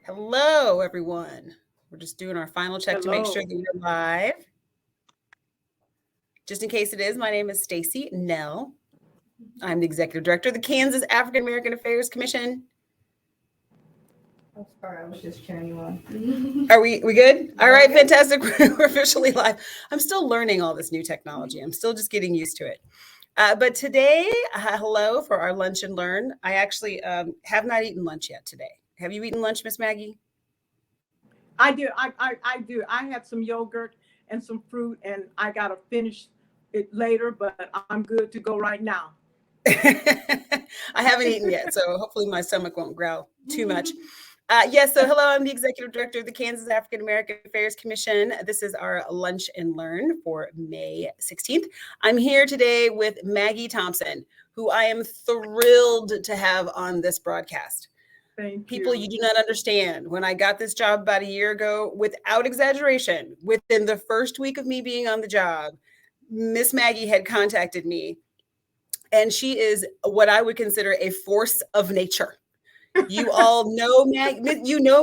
Hello, everyone. We're just doing our final check to make sure Hello. that we're live. Just in case it is, my name is Stacy Nell. I'm the Executive Director of the Kansas African American Affairs Commission. Oh, sorry, I was just cheering you on. Are we good? All right, fantastic. We're officially live. I'm still learning all this new technology. I'm still just getting used to it. But today, hello for our lunch and learn. I actually have not eaten lunch yet today. Have you eaten lunch, Miss Maggie? I do. I do. I had some yogurt and some fruit, and I gotta finish it later. But I'm good to go right now. I haven't eaten yet, so hopefully my stomach won't growl too much. Yes, so hello, I'm the Executive Director of the Kansas African American Affairs Commission. This is our Lunch and Learn for May 16th. I'm here today with Maggie Thompson, who I am thrilled to have on this broadcast. Thank People, you do not understand. When I got this job about a year ago, without exaggeration, within the first week of me being on the job, Miss Maggie had contacted me, and she is what I would consider a force of nature. You all know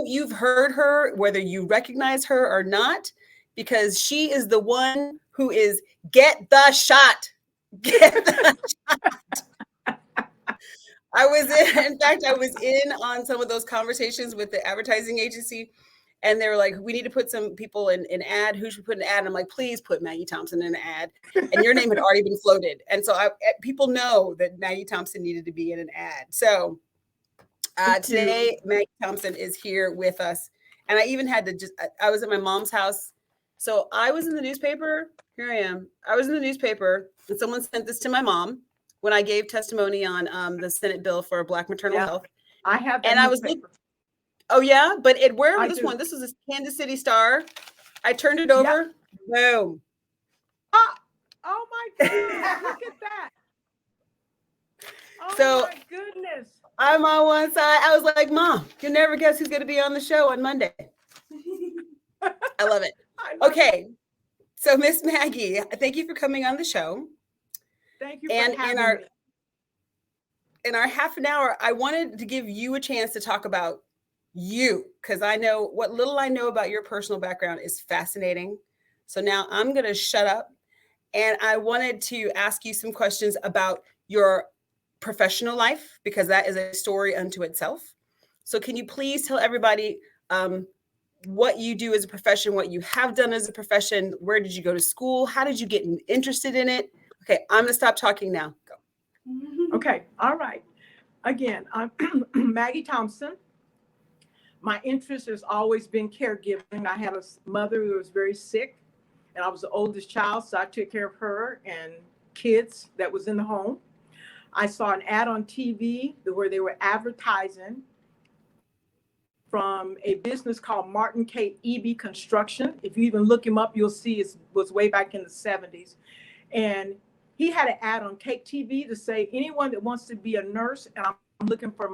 you've heard her, whether you recognize her or not, because she is the one who is get the shot. Get the shot. I was in on some of those conversations with the advertising agency, and they were like, we need to put some people in an ad. Who should put an ad? And I'm like, please put Maggie Thompson in an ad. And your name had already been floated. And so people know that Maggie Thompson needed to be in an ad. So today, Maggie Thompson is here with us. And I even had to I was at my mom's house. So I was in the newspaper. Here I am. I was in the newspaper, and someone sent this to my mom when I gave testimony on the Senate bill for Black maternal health. I have that and I was oh yeah, but wherever this one, this was a Kansas City Star. I turned it over. Yep. Boom. Oh my goodness! Look at that. Oh so, my goodness. I'm on one side. I was like, Mom, you'll never guess who's going to be on the show on Monday. I love it. Okay. So Miss Maggie, thank you for coming on the show. Thank you for having me. In our half an hour, I wanted to give you a chance to talk about you, because I know what little I know about your personal background is fascinating. So now I'm going to shut up, and I wanted to ask you some questions about your professional life, because that is a story unto itself. So can you please tell everybody what you do as a profession, what you have done as a profession, where did you go to school, how did you get interested in it? Okay, I'm going to stop talking now. Go. Okay, all right. Again, I'm Maggie Thompson. My interest has always been caregiving. I had a mother who was very sick, and I was the oldest child, so I took care of her and kids that was in the home. I saw an ad on TV where they were advertising from a business called Martin K. Eby Construction. If you even look him up, you'll see it was way back in the 70s. And he had an ad on Cake TV to say, anyone that wants to be a nurse, and I'm looking for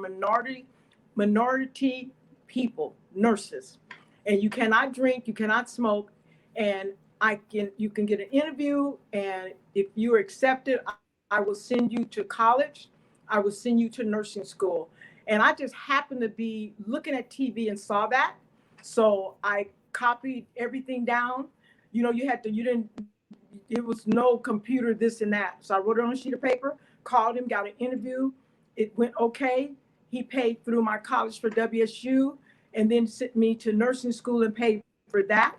minority people, nurses. And you cannot drink, you cannot smoke, and you can get an interview, and if you are accepted, I will send you to college. I will send you to nursing school. And I just happened to be looking at TV and saw that. So I copied everything down. You know, it was no computer, this and that. So I wrote it on a sheet of paper, called him, got an interview. It went okay. He paid through my college for WSU, and then sent me to nursing school and paid for that.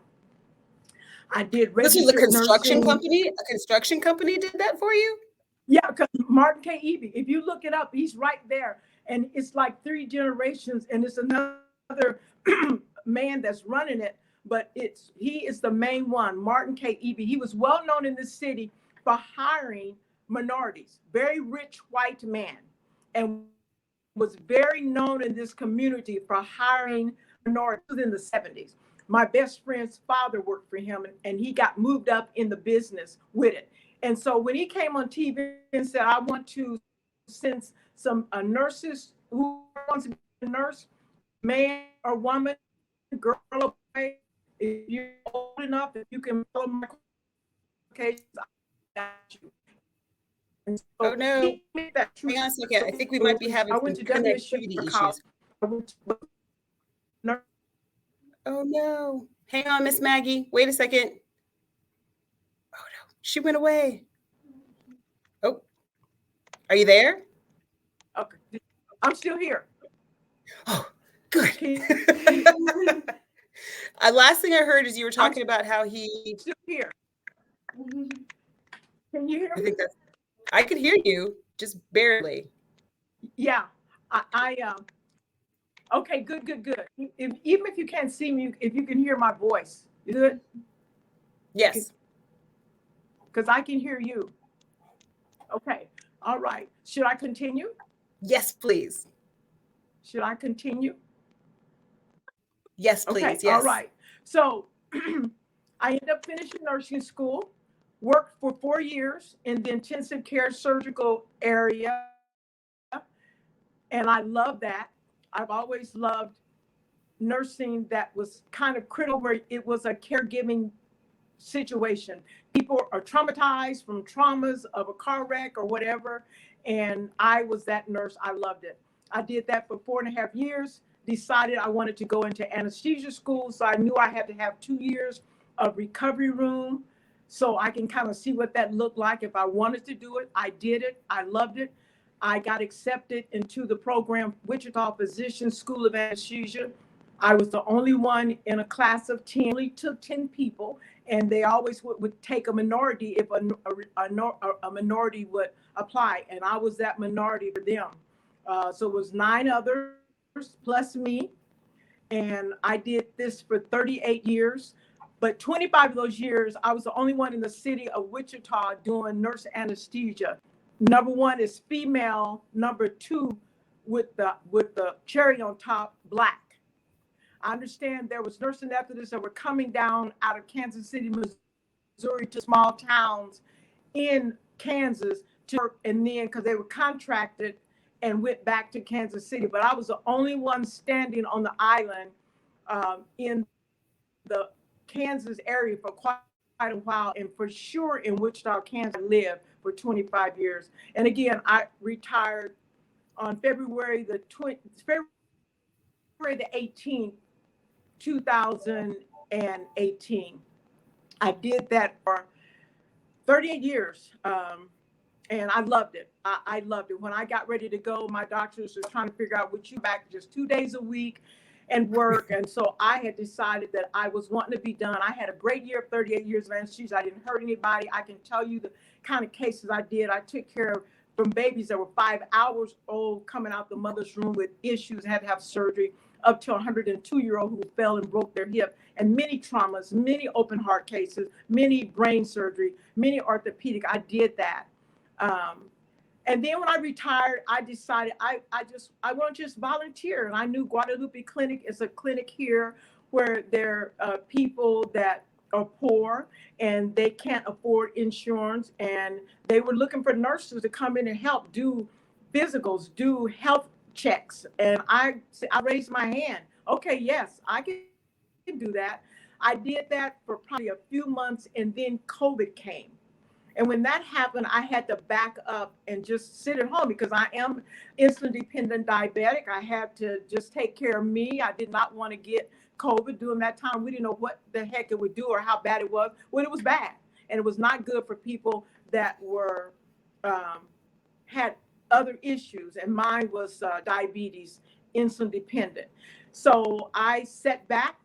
I did registered This was a construction nursing. company? A construction company did that for you? Yeah, because Martin K. Eby, if you look it up, he's right there. And it's like 3 generations, and it's another man that's running it, but he is the main one, Martin K. Eby. He was well known in this city for hiring minorities, very rich white man, and was very known in this community for hiring minorities in the 70s. My best friend's father worked for him, and he got moved up in the business with it. And so when he came on TV and said, I want to send some nurses who wants to be a nurse, man or woman, girl or boy, if you're old enough, if you can follow my qualifications, I got you. And so oh no, hang on a second. I think we might be having some connectivity issues. Oh no. Hang on, Miss Maggie. Wait a second. Oh no, she went away. Oh, are you there? Okay. I'm still here. Oh, good. Can Last thing I heard is you were I'm talking about how he, still here. Can you hear I me? think that's, I could hear you, just barely. Yeah. I okay, good. Even if you can't see me, if you can hear my voice, you good? Yes. Because I can hear you. Okay. All right. Should I continue? Yes, please. Should I continue? Yes, Okay. please. All Yes. right. So I ended up finishing nursing school, worked for 4 years in the intensive care surgical area, and I love that. I've always loved nursing that was kind of critical, where it was a caregiving situation. People are traumatized from traumas of a car wreck or whatever. And I was that nurse. I loved it. I did that for 4.5 years, decided I wanted to go into anesthesia school. So I knew I had to have 2 years of recovery room so I can kind of see what that looked like. If I wanted to do it, I did it. I loved it. I got accepted into the program, Wichita Physician School of Anesthesia. I was the only one in a class of 10. Only took 10 people, and they always would take a minority if a minority would apply, and I was that minority for them. So it was 9 others plus me, and I did this for 38 years. But 25 of those years, I was the only one in the city of Wichita doing nurse anesthesia. Number one is female. Number two, with the cherry on top, Black. I understand there was nurse anesthetists that were coming down out of Kansas City, Missouri, to small towns in Kansas to work, and then because they were contracted and went back to Kansas City. But I was the only one standing on the island in the Kansas area for quite a while, and for sure in Wichita, Kansas, I lived for 25 years. And again, I retired on February the 18th, 2018. I did that for 38 years. And I loved it. I loved it. When I got ready to go, my doctors were trying to figure out, would you back just 2 days a week and work? And so I had decided that I was wanting to be done. I had a great year of 38 years of anesthesia. I didn't hurt anybody. I can tell you the kind of cases I did. I took care of from babies that were 5 hours old coming out the mother's room with issues, had to have surgery, up to a 102-year-old who fell and broke their hip, and many traumas, many open heart cases, many brain surgery, many orthopedic. I did that. And then when I retired, I decided I want to just volunteer. And I knew Guadalupe Clinic is a clinic here where there are people that are poor and they can't afford insurance. And they were looking for nurses to come in and help do physicals, do health checks. And I raised my hand. Okay, yes, I can do that. I did that for probably a few months, and then COVID came. And when that happened, I had to back up and just sit at home because I am insulin dependent diabetic. I had to just take care of me. I did not want to get COVID during that time. We didn't know what the heck it would do or how bad it was. Well, it was bad. And it was not good for people that were had other issues. And mine was diabetes, insulin dependent. So I sat back,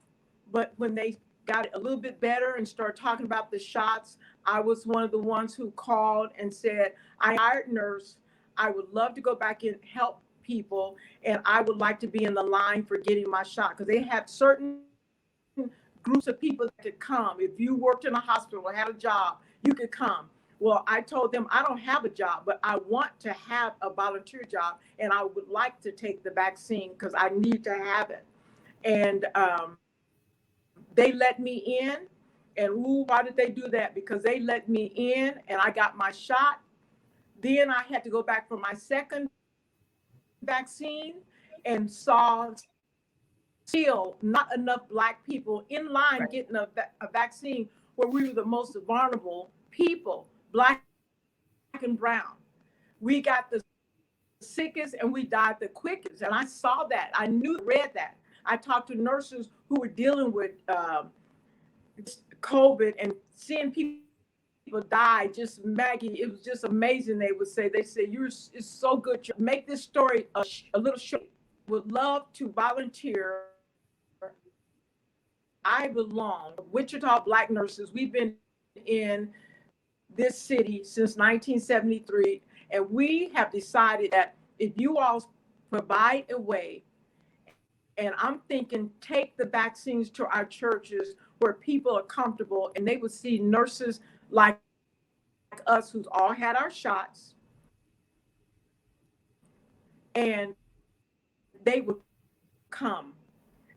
but when they got it a little bit better and started talking about the shots, I was one of the ones who called and said, I hired a nurse. I would love to go back and help people, and I would like to be in the line for getting my shot, because they had certain groups of people that could come. If you worked in a hospital or had a job, you could come. Well, I told them I don't have a job, but I want to have a volunteer job, and I would like to take the vaccine because I need to have it. And they let me in. And why did they do that? Because they let me in and I got my shot. Then I had to go back for my second vaccine and saw still not enough Black people in line getting a vaccine, where we were the most vulnerable people, Black and brown. We got the sickest and we died the quickest. And I saw that. I read that. I talked to nurses who were dealing with COVID and seeing people die. Just Maggie, it was just amazing. They say it's so good. Make this story a little short. Would love to volunteer. I belong. Wichita Black Nurses. We've been in this city since 1973, and we have decided that if you all provide a way, and I'm thinking take the vaccines to our churches where people are comfortable and they would see nurses like us who's all had our shots, and they would come.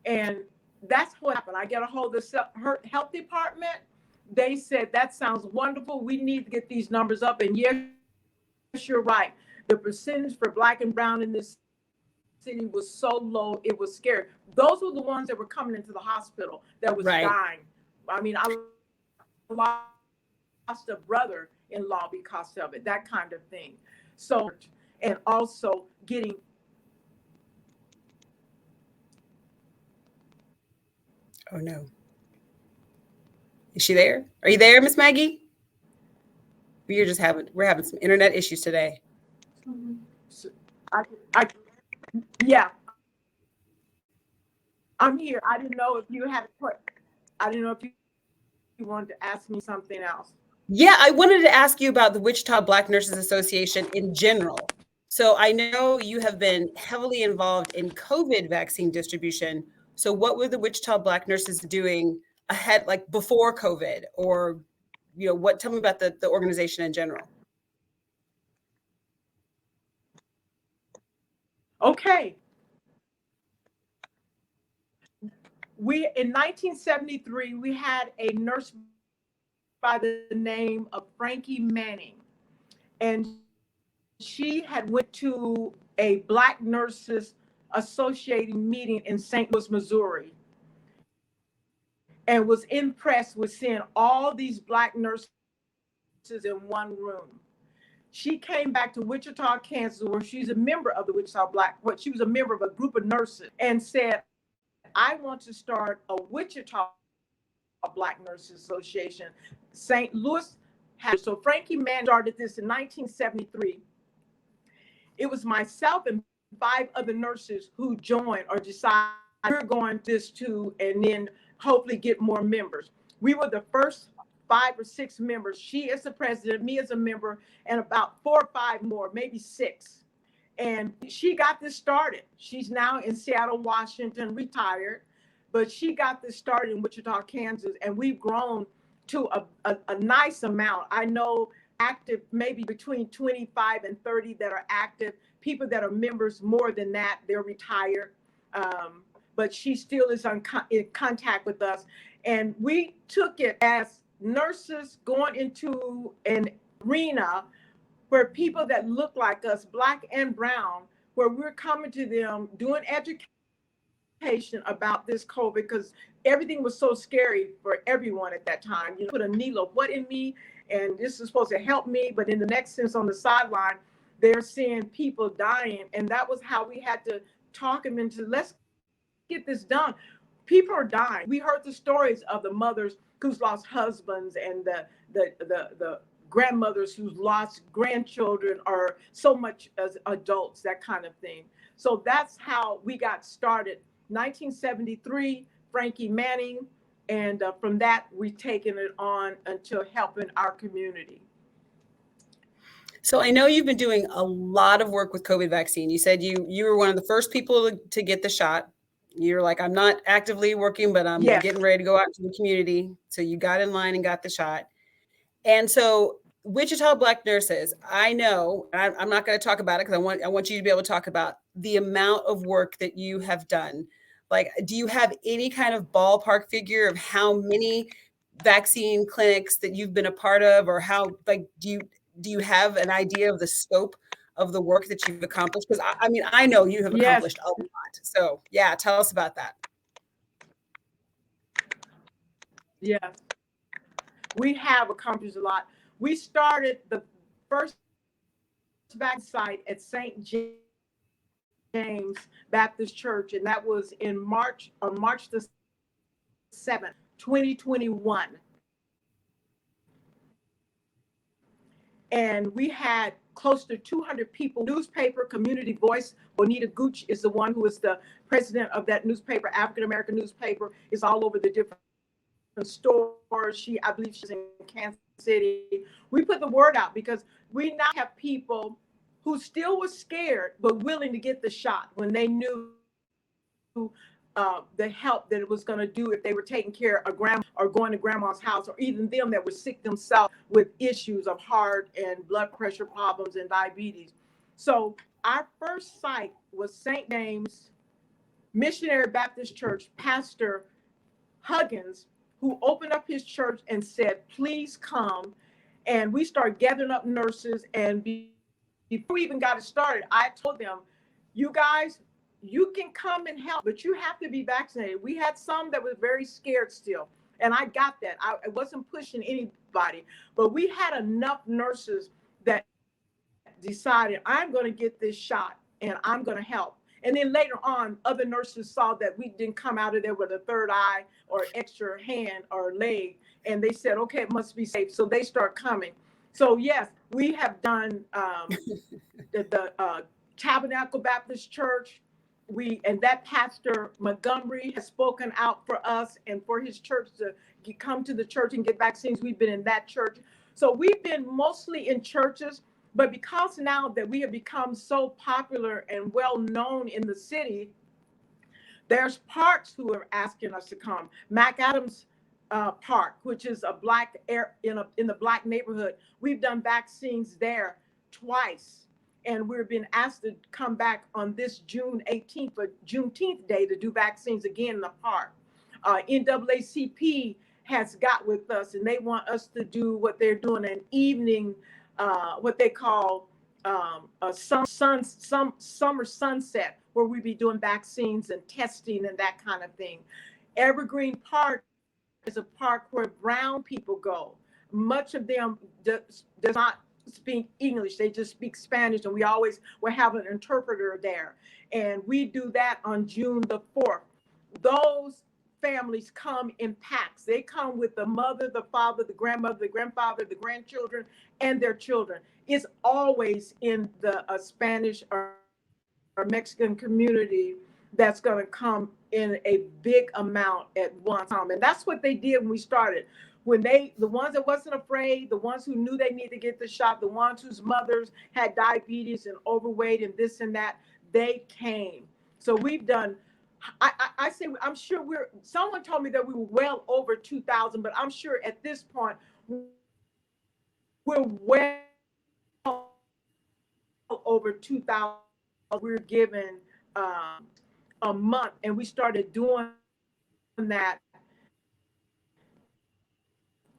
And that's what happened. I get a hold of the health department. They said, that sounds wonderful. We need to get these numbers up. And yes, you're right. The percentage for Black and brown in this city was so low, it was scary. Those were the ones that were coming into the hospital that was dying. I mean, I lost a brother-in-law because of it, that kind of thing. So, and also getting. Oh no. Is she there? Are you there, Miss Maggie? We're having some internet issues today. Yeah. I'm here. I didn't know if you had I didn't know if you wanted to ask me something else. Yeah, I wanted to ask you about the Wichita Black Nurses Association in general. So I know you have been heavily involved in COVID vaccine distribution. So what were the Wichita Black Nurses doing ahead, like before COVID, or tell me about the organization in general. Okay. In 1973, we had a nurse by the name of Frankie Manning, and she had went to a Black Nurses Associating meeting in St. Louis, Missouri, and was impressed with seeing all these Black nurses in one room. She came back to Wichita, Kansas, where she's a member of the she was a member of a group of nurses, and said, I want to start a Wichita Black Nurses Association. St. Louis had, so Frankie Mann started this in 1973. It was myself and 5 other nurses who joined or decided we're going this too, and then hopefully get more members. We were the first 5 or 6 members. She is the president, me as a member, and about 4 or 5 more, maybe 6. And she got this started. She's now in Seattle, Washington, retired, but she got this started in Wichita, Kansas, and we've grown to a nice amount. I know active, maybe between 25 and 30 that are active. People that are members more than that, they're retired. But she still is in contact with us. And we took it as nurses going into an arena where people that look like us, Black and brown, where we're coming to them, doing education about this COVID, because everything was so scary for everyone at that time. You put a needle of what in me, and this is supposed to help me, but in the next sense on the sideline, they're seeing people dying. And that was how we had to talk them into, let's get this done. People are dying. We heard the stories of the mothers who's lost husbands, and the grandmothers who's lost grandchildren, or so much as adults, that kind of thing. So that's how we got started. 1973, Frankie Manning, and from that we've taken it on until helping our community. So I know you've been doing a lot of work with COVID vaccine. You said you were one of the first people to get the shot. You're like, I'm not actively working, but I'm getting ready to go out to the community. So you got in line and got the shot. And so Wichita Black Nurses, I know, I'm not going to talk about it because I want you to be able to talk about the amount of work that you have done. Like, do you have any kind of ballpark figure of how many vaccine clinics that you've been a part of, or how, like, do you have an idea of the scope of the work that you've accomplished? Because I mean, I know you have accomplished a lot. So yeah, tell us about that. Yeah, we have accomplished a lot. We started the first vaccine site at St. James Baptist Church, and that was in March, on March the 7th, 2021. And we had close to 200 people. Newspaper Community Voice, Bonita Gooch is the one who is the president of that newspaper, African American newspaper. Is all over the different stores. I believe she's in Kansas City. We put the word out because we now have people who still were scared but willing to get the shot when they knew the help that it was going to do if they were taking care of grandma or going to grandma's house, or even them that were sick themselves with issues of heart and blood pressure problems and diabetes. So our first site was St. James Missionary Baptist Church, Pastor Huggins, who opened up his church and said, please come. And we started gathering up nurses. And before we even got it started, I told them, you guys, you can come and help, but you have to be vaccinated. We had some that were very scared still. And I got that. I wasn't pushing anybody, but we had enough nurses that decided, I'm going to get this shot and I'm going to help. And then later on, other nurses saw that we didn't come out of there with a third eye or extra hand or leg. And they said, okay, it must be safe. So they start coming. So yes, we have done the Tabernacle Baptist Church. And that Pastor Montgomery has spoken out for us and for his church to come to the church and get vaccines. We've been in that church. So we've been mostly in churches, but because now that we have become so popular and well known in the city, there's parks who are asking us to come. McAdams Park, which is a black in the black neighborhood. We've done vaccines there twice. And we're being asked to come back on this June 18th for Juneteenth Day to do vaccines again in the park. NAACP has got with us, and they want us to do what they're doing, an evening, what they call a summer sunset, where we be doing vaccines and testing and that kind of thing. Evergreen Park is a park where brown people go. Much of them does not speak English, they just speak Spanish, and we have an interpreter there. And we do that on June the 4th. Those families come in packs. They come with the mother, the father, the grandmother, the grandfather, the grandchildren, and their children. It's always in the Spanish or Mexican community that's going to come in a big amount at one time. And that's what they did when we started. The ones that wasn't afraid, the ones who knew they needed to get the shot, the ones whose mothers had diabetes and overweight and this and that, they came. So we've done, I say, I'm sure someone told me that we were well over 2,000, but I'm sure at this point, we're well over 2,000. We're given a month, and we started doing that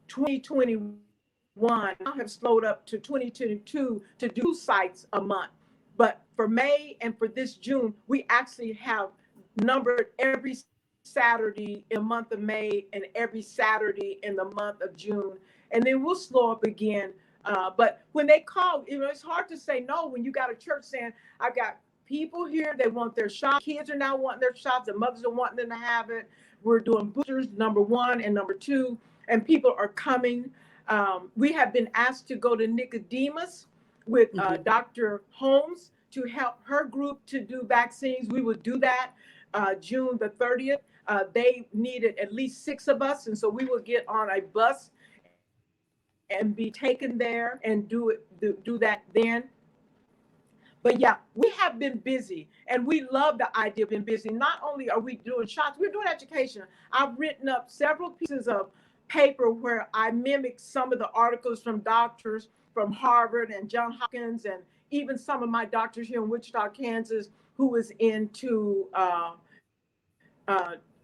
2021. I have slowed up to 2022 to do sites a month. But for May and for this June, we actually have numbered every Saturday in the month of May and every Saturday in the month of June. And then we'll slow up again. But when they call, it's hard to say no when you got a church saying, I've got people here, they want their shot. Kids are now wanting their shots. The mothers are wanting them to have it. We're doing boosters, number 1 and number 2. And people are coming. We have been asked to go to Nicodemus with Dr. Holmes to help her group to do vaccines. We will do that June the 30th. They needed at least 6 of us. And so we will get on a bus and be taken there and do that then. But yeah, we have been busy, and we love the idea of being busy. Not only are we doing shots, we're doing education. I've written up several pieces of paper where I mimic some of the articles from doctors from Harvard and Johns Hopkins, and even some of my doctors here in Wichita, Kansas, who was into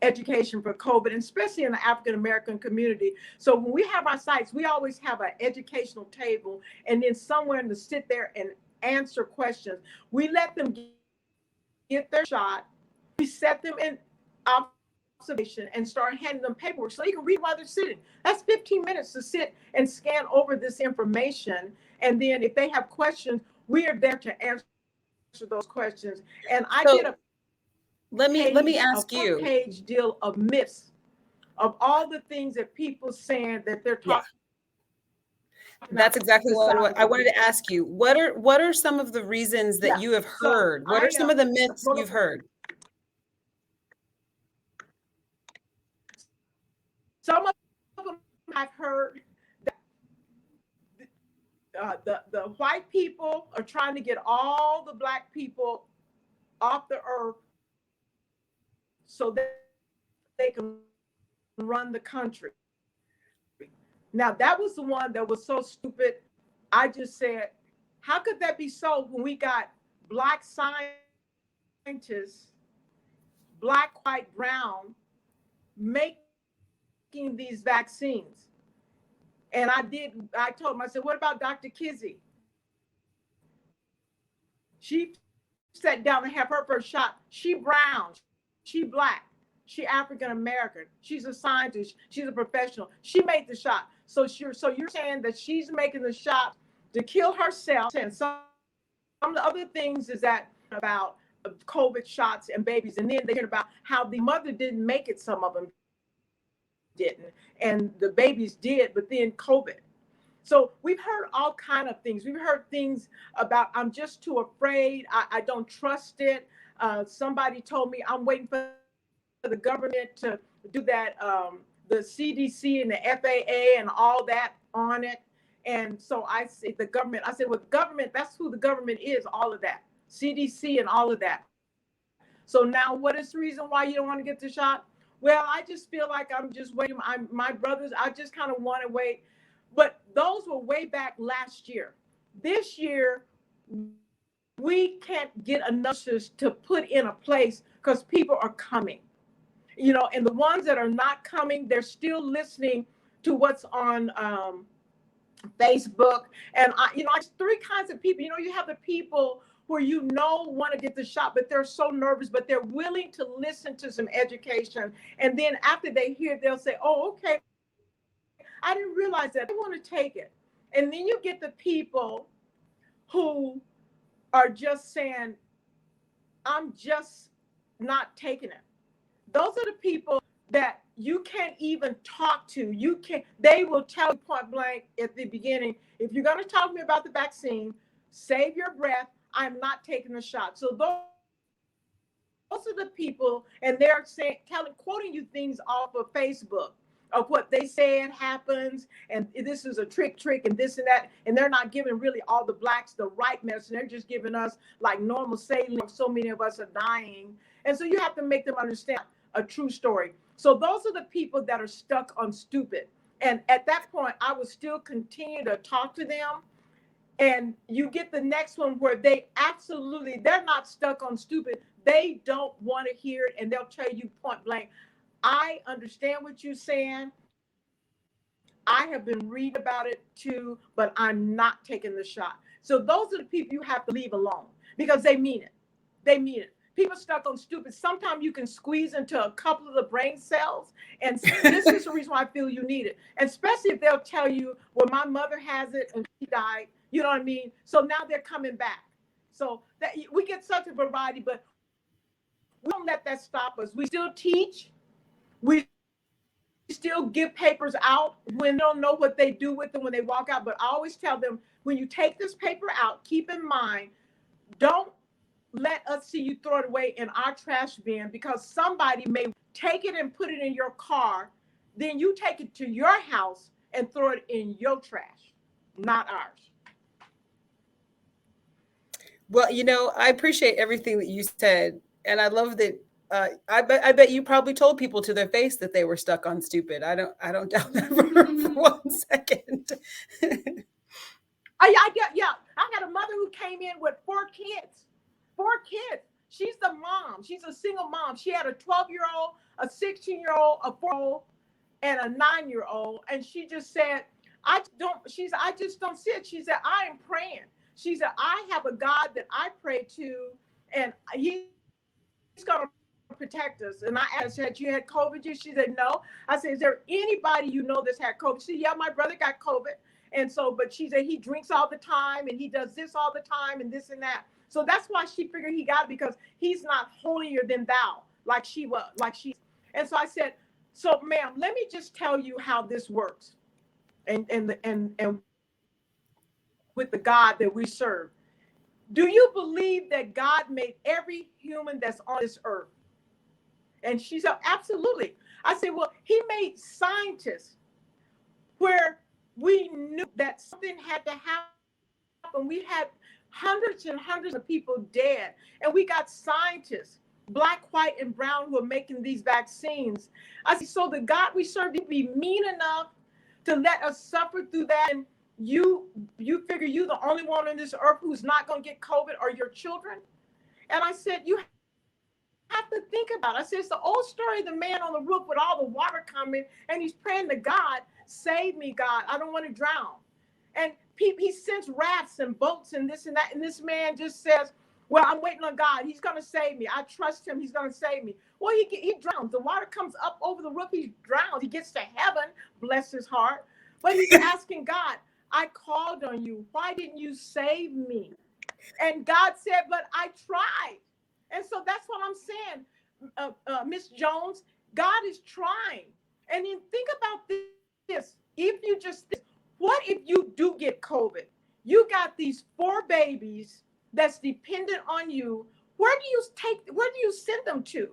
education for COVID, and especially in the African American community. So when we have our sites, we always have an educational table, and then somewhere to sit there and answer questions. We let them get their shot. We set them in observation and start handing them paperwork so they can read while they're sitting. That's 15 minutes to sit and scan over this information. And then if they have questions, we are there to answer those questions. And I So did a let me ask front you. page deal of myths of all the things that people saying that they're Yeah, talking that's about exactly what I society. wanted to ask you. What are some of the reasons that Yeah. you have So heard? What are some of the myths you've heard? some of them I've heard that the white people are trying to get all the black people off the earth so that they can run the country. Now that was the one that was so stupid. I just said, how could that be so when we got black scientists, black, white, brown, making these vaccines? And I told him, I said, what about Dr. Kizzy? She sat down and have her first shot. She brown, she black, she African American. She's a scientist. She's a professional. She made the shot. So you're saying that she's making the shot to kill herself. And some of the other things is that about COVID shots and babies, and then they hear about how the mother didn't make it. Some of them didn't, and the babies did, but then COVID. So we've heard all kind of things. We've heard things about I'm just too afraid. I don't trust it. Somebody told me I'm waiting for the government to do that, the CDC and the FAA and all that on it. And so I said the government. I said, well, government, that's who the government is, all of that. CDC and all of that. So now what is the reason why you don't want to get the shot? Well, I just feel like I'm just waiting. My brothers, I just kind of want to wait. But those were way back last year. This year, we can't get enough to put in a place because people are coming. And the ones that are not coming, they're still listening to what's on Facebook. And there's three kinds of people. You have the people where want to get the shot, but they're so nervous, but they're willing to listen to some education. And then after they hear, they'll say, oh, okay, I didn't realize that. I want to take it. And then you get the people who are just saying, I'm just not taking it. Those are the people that you can't even talk to. They will tell you point blank at the beginning, if you're going to talk to me about the vaccine, save your breath. I'm not taking the shot. So those are the people, and they're quoting you things off of Facebook of what they said happens, and this is a trick, and this and that, and they're not giving really all the blacks the right medicine. They're just giving us like normal saline. So many of us are dying, and so you have to make them understand a true story. So those are the people that are stuck on stupid. And at that point, I would still continue to talk to them. And you get the next one where they're not stuck on stupid. They don't want to hear it, and they'll tell you point blank, I understand what you're saying. I have been reading about it too, but I'm not taking the shot. So those are the people you have to leave alone because they mean it. They mean it. People stuck on stupid. Sometimes you can squeeze into a couple of the brain cells. And this is the reason why I feel you need it. And especially if they'll tell you, well, my mother has it and she died. You know what I mean? So now they're coming back. So that we get such a variety, but we don't let that stop us. We still teach. We still give papers out when they don't know what they do with them when they walk out. But I always tell them, when you take this paper out, keep in mind, don't let us see you throw it away in our trash bin, because somebody may take it and put it in your car. Then you take it to your house and throw it in your trash, not ours. Well, I appreciate everything that you said, and I love that. I bet you probably told people to their face that they were stuck on stupid. I don't doubt that for 1 second. I got a mother who came in with 4 kids. 4 kids. She's the mom. She's a single mom. She had a 12-year-old, a 16-year-old, a 4-year-old, and a 9-year-old. And she just said, I just don't see it. She said, I am praying. She said, I have a God that I pray to, and he's going to protect us. And I asked her, had you had COVID? She said, no. I said, is there anybody that's had COVID? She said, yeah, my brother got COVID. And so, but she said he drinks all the time and he does this all the time and this and that. So that's why she figured he got it, because he's not holier than thou like she was, like she. And so I said, so ma'am, let me just tell you how this works, and with the God that we serve. Do you believe that God made every human that's on this earth? And she said, absolutely. I said, well, he made scientists where we knew that something had to happen. We had hundreds and hundreds of people dead. And we got scientists, black, white, and brown, who are making these vaccines. I said, so the God we serve, to be mean enough to let us suffer through that. And you figure you're the only one on this earth who's not going to get COVID, or your children? And I said, you have to think about it. I said, it's the old story of the man on the roof with all the water coming, and he's praying to God, save me, God, I don't want to drown. And he sends rafts and boats and this and that, and this man just says, well, I'm waiting on God, he's going to save me, I trust him, he's going to save me. Well, he drowns. The water comes up over the roof, he drowns. He gets to heaven, bless his heart, but he's asking God, I called on you, why didn't you save me? And God said, but I tried. And so that's what I'm saying, Miss Jones. God is trying. And then think about this. What if you do get COVID? You got these 4 babies that's dependent on you. Where do you send them to?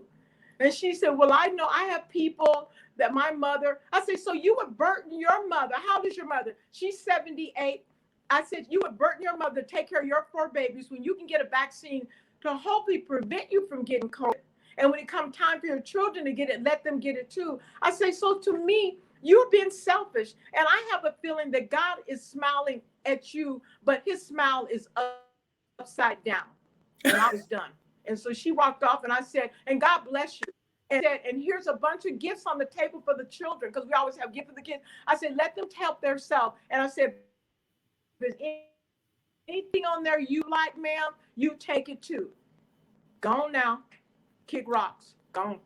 And she said, well, I know I have people that my mother. I said, so you would burden your mother. How old is your mother? She's 78. I said, you would burden your mother to take care of your 4 babies when you can get a vaccine to hopefully prevent you from getting COVID. And when it comes time for your children to get it, let them get it too. I say, so to me, you're being selfish. And I have a feeling that God is smiling at you, but his smile is upside down. And I was done. And so she walked off, and I said, and God bless you. And said, and here's a bunch of gifts on the table for the children, because we always have gifts for the kids. I said, let them help themselves. And I said, if there's anything on there you like, ma'am, you take it too. Gone now. Kick rocks. Gone.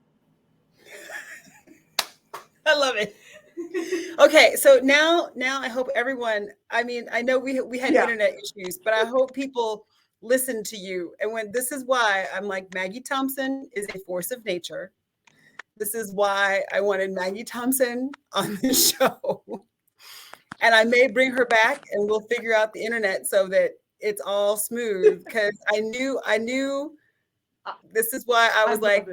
I love it. Okay, so now I hope everyone, I mean, I know we had internet issues, but I hope people listen to you. And when this is why I'm like, Maggie Thompson is a force of nature. This is why I wanted Maggie Thompson on the show. And I may bring her back, and we'll figure out the internet so that it's all smooth, because I knew this is why I was like,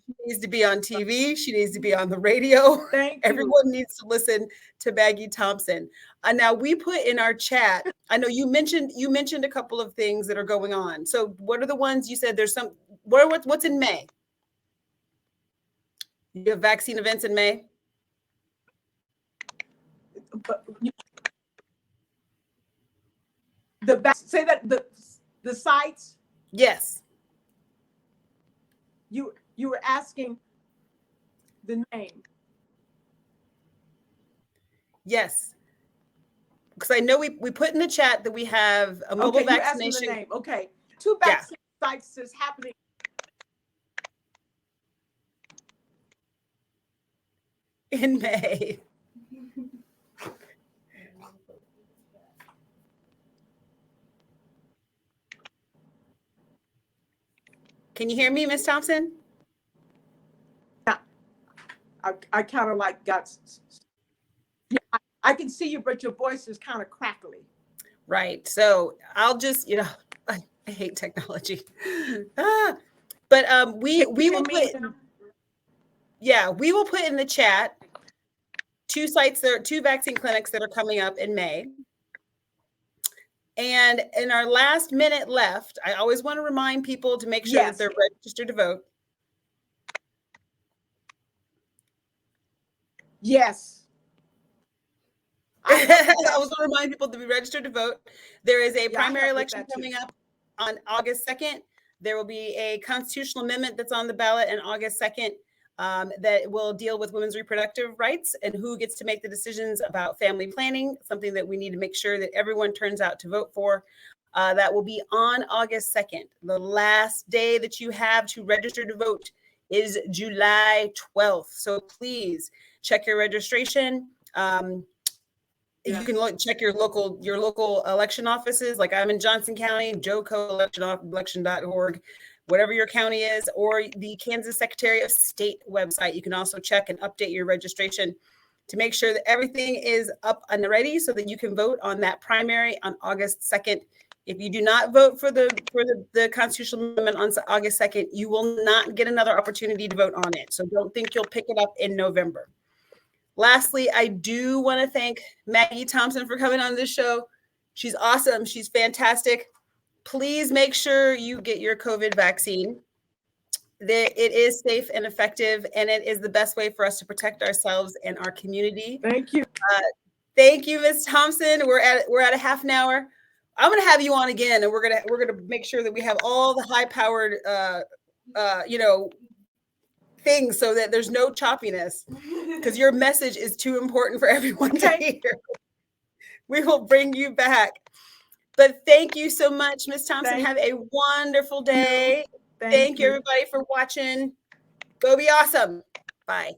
she needs to be on TV. She needs to be on the radio. Everyone needs to listen to Maggie Thompson. Now we put in our chat, I know you mentioned a couple of things that are going on. So what are the ones you said? There's some, what's in May? You have vaccine events in May? Say that the sites. Yes. You were asking the name. Yes. Because I know we put in the chat that we have a mobile vaccination. The name. Okay. 2 vaccine sites is happening. In May. Can you hear me, Miss Thompson? Yeah. I kind of like got. Yeah, I can see you, but your voice is kind of crackly. Right. So I'll just, I hate technology. But we will put. Yeah, we will put in the chat 2 sites. There are 2 vaccine clinics that are coming up in May. And in our last minute left, I always want to remind people to make sure that they're registered to vote. Yes. I was going to remind people to be registered to vote. There is a primary election coming up on August 2nd. There will be a constitutional amendment that's on the ballot on August 2nd that will deal with women's reproductive rights and who gets to make the decisions about family planning, something that we need to make sure that everyone turns out to vote for. That will be on August 2nd. The last day that you have to register to vote is July 12th. So please check your registration. Yeah. You can check your local election offices. Like I'm in Johnson County, joco.election.org, whatever your county is, or the Kansas Secretary of State website. You can also check and update your registration to make sure that everything is up and ready so that you can vote on that primary on August 2nd. If you do not vote for the constitutional amendment on August 2nd, you will not get another opportunity to vote on it. So don't think you'll pick it up in November. Lastly, I do want to thank Maggie Thompson for coming on this show. She's awesome. She's fantastic. Please make sure you get your COVID vaccine. It is safe and effective, and it is the best way for us to protect ourselves and our community. Thank you. Thank you, Ms. Thompson. We're at a half an hour. I'm going to have you on again, and we're gonna make sure that we have all the high-powered, things so that there's no choppiness, because your message is too important for everyone to hear. We will bring you back. But thank you so much, Ms. Thompson. Have a wonderful day. Thank you, everybody, for watching. Go be awesome. Bye.